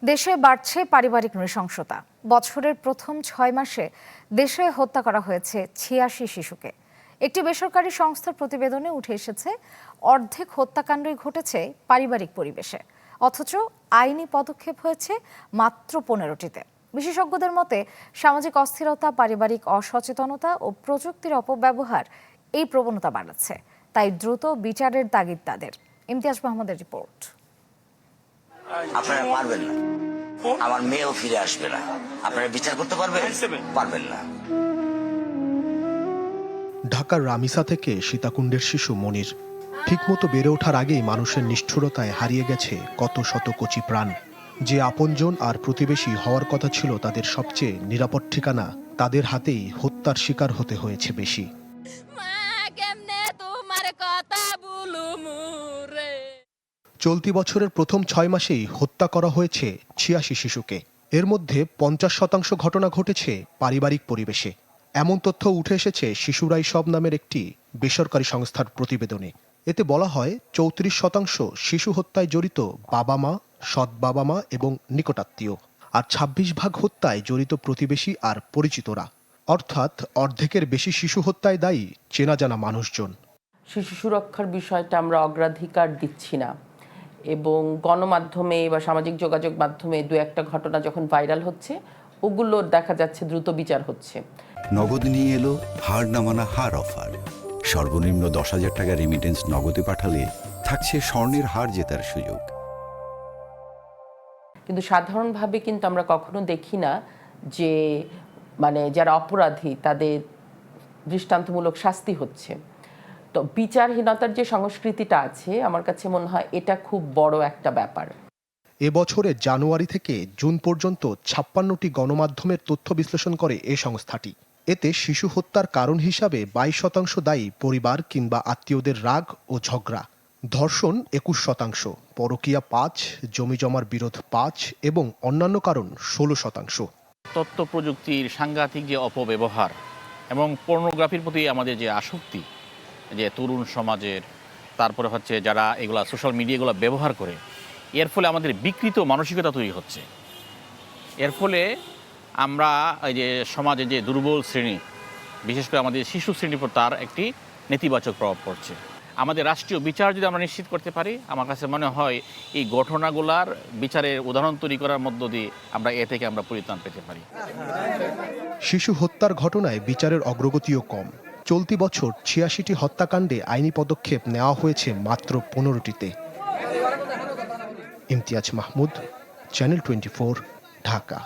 দেশে বাড়ছে পারিবারিক নৃশংসতা। বছরের প্রথম ৬ মাসে দেশে হত্যা করা হয়েছে ৮৬ শিশুকে। একটি বেসরকারি সংস্থার প্রতিবেদনে উঠে এসেছে, অর্ধেক হত্যাকাণ্ডই ঘটেছে পারিবারিক পরিবেশে, অথচ আইনি পদক্ষেপ হয়েছে মাত্র ১৫টিতে। বিশেষজ্ঞদের মতে সামাজিক অস্থিরতা, পারিবারিক অসচেতনতা ও প্রযুক্তির অপব্যবহার এই প্রবণতা বাড়াচ্ছে। তাই দ্রুত বিচারের তাগিদ তাদের। ইমতিয়াজ মাহমুদের রিপোর্ট। আপনারা পারবেন না, আমার মেয়েও ফিরে আসবে না। আপনারা বিচার করতে পারবেন না। ঢাকার রামিসা থেকে সীতাকুণ্ডের শিশু মনির ঠিকমতো বেড়ে ওঠার আগেই মানুষের নিষ্ঠুরতায় হারিয়ে গেছে কত শত কচি প্রাণ। যে আপনজন আর প্রতিবেশী হওয়ার কথা ছিল তাদের সবচেয়ে নিরাপদ ঠিকানা, তাদের হাতেই হত্যার শিকার হতে হয়েছে বেশি। চলতি বছরের প্রথম ৬ মাসেই হত্যা করা হয়েছে ৮৬ শিশুকে। এর মধ্যে ৫০% ঘটনা ঘটেছে পারিবারিক পরিবেশে। এমন তথ্য উঠে এসেছে শিশুরাই সব নামের একটি বেসরকারি সংস্থার প্রতিবেদনে। এতে বলা হয় ৩৪% শিশু হত্যায় জড়িত বাবা মা, সৎ বাবা মা এবং নিকটাত্মীয়, আর ২৬% হত্যায় জড়িত প্রতিবেশী আর পরিচিতরা। অর্থাৎ অর্ধেকের বেশি শিশু হত্যায় দায়ী চেনা জানা মানুষজন। শিশু সুরক্ষার বিষয়টা আমরা অগ্রাধিকার দিচ্ছি না, এবং গণমাধ্যমে বা সামাজিক যোগাযোগ মাধ্যমে দু একটা ঘটনা যখন ভাইরাল হচ্ছে, ওগুলোর দেখা যাচ্ছে দ্রুত বিচার হচ্ছে। নগদ নিয়ে এলো হার না মানা হার অফার। সর্বনিম্ন ১০,০০০ টাকা রেমিটেন্স নগদে পাঠালে থাকছে স্বর্ণের হার জেতার সুযোগ। কিন্তু সাধারণভাবে কিন্তু আমরা কখনো দেখি না যে যারা অপরাধী তাদের দৃষ্টান্তমূলক শাস্তি হচ্ছে। তো বিচারহীনতার যে সংস্কৃতিটা আছে, আমার কাছে মনে হয় এটা খুব বড় একটা ব্যাপার। এবছরে জানুয়ারি থেকে জুন পর্যন্ত ৫৬টি গণমাধ্যমের তথ্য বিশ্লেষণ করে এ সংস্থাটি। এতে শিশু হত্যার কারণ হিসাবে ২২% দায়ী পরিবার কিংবা আত্মীয়দের রাগ ও ঝগড়া, ধর্ষণ ২১%, পরকীয়া ৫%, জমিজমার বিরোধ ৫% এবং অন্যান্য কারণ ১৬%। তথ্য প্রযুক্তির সাংঘাতিক যে অপব্যবহার এবং পর্নোগ্রাফির প্রতি আমাদের যে আসক্তি, যে তরুণ সমাজের, তারপরে হচ্ছে যারা এগুলা সোশ্যাল মিডিয়াগুলো ব্যবহার করে, এর ফলে আমাদের বিকৃত মানসিকতা তৈরি হচ্ছে। এর ফলে আমরা এই যে সমাজে যে দুর্বল শ্রেণী, বিশেষ করে আমাদের শিশু শ্রেণীর উপর তার একটি নেতিবাচক প্রভাব পড়ছে। আমাদের রাষ্ট্রীয় বিচার যদি আমরা নিশ্চিত করতে পারি, আমার কাছে মনে হয় এই ঘটনাগুলার বিচারের উদাহরণ তৈরি করার মধ্য দিয়ে আমরা এ থেকে আমরা পরিত্রাণ পেতে পারি। শিশু হত্যার ঘটনায় বিচারের অগ্রগতিও কম। চলতি বছর ৮৬টি হত্যাকাণ্ডে আইনি পদক্ষেপ নেওয়া হয়েছে মাত্র ১৫টিতে। ইমতিয়াজ মাহমুদ, চ্যানেল 24, ঢাকা।